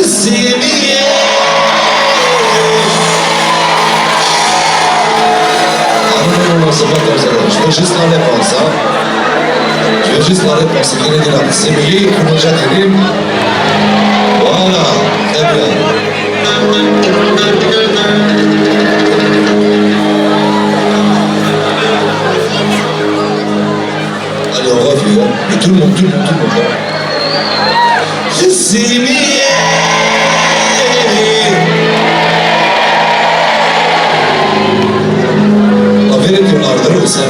السيمية. Non, c'est pas comme ça. Je veux juste la réponse, hein. Je veux juste la réponse. C'est qu'il est là. C'est mieux que nous j'ai. Voilà, très bien. Allez, on revient. Et tout le monde. C'est mieux. La vérité, on a le ça.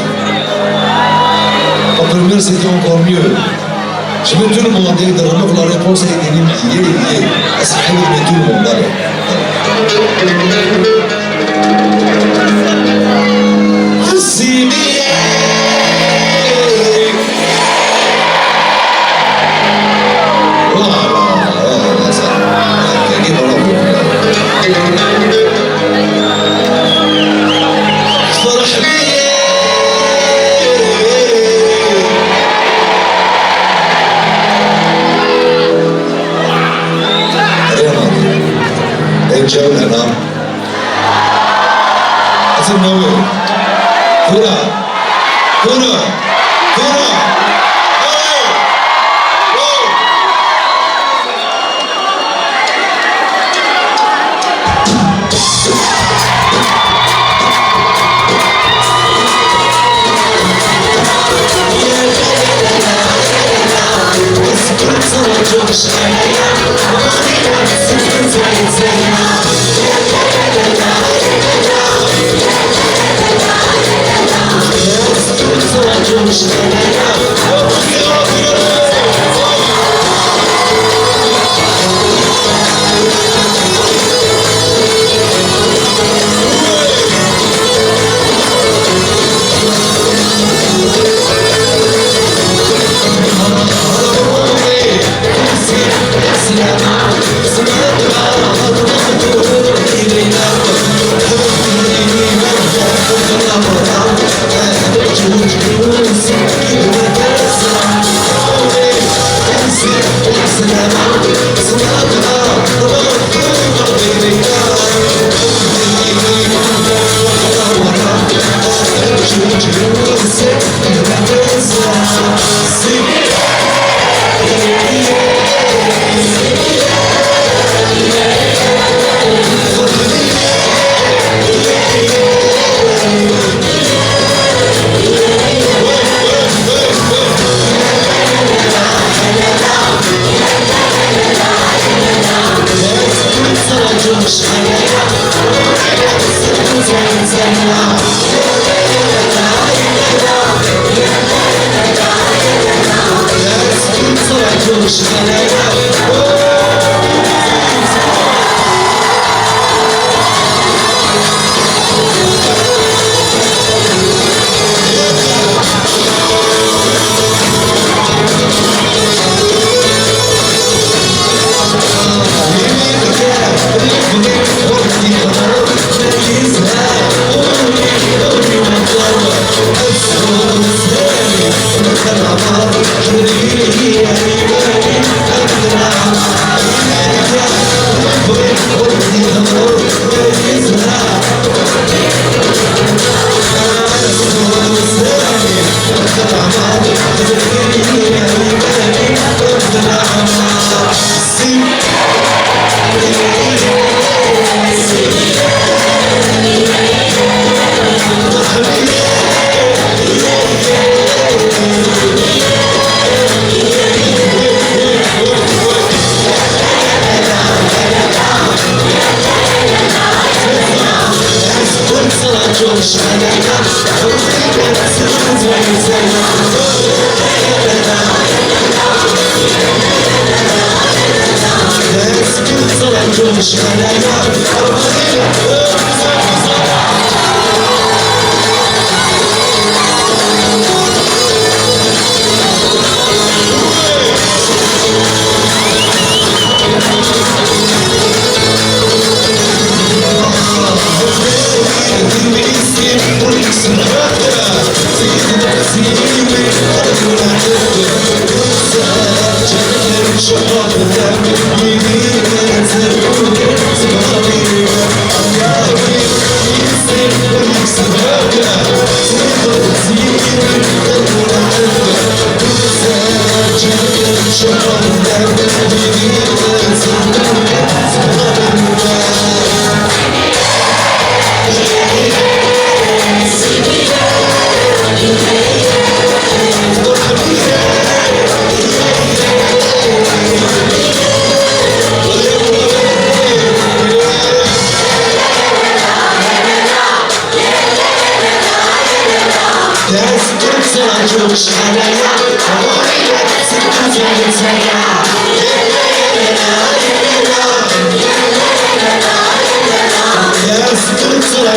La première, c'était encore mieux. Je veux tout le monde dire de remettre la réponse et de lier. Est-ce qu'il y a tout le monde là? الجولة نعم حسن نووي كرة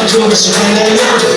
çok şüpheleniyorum.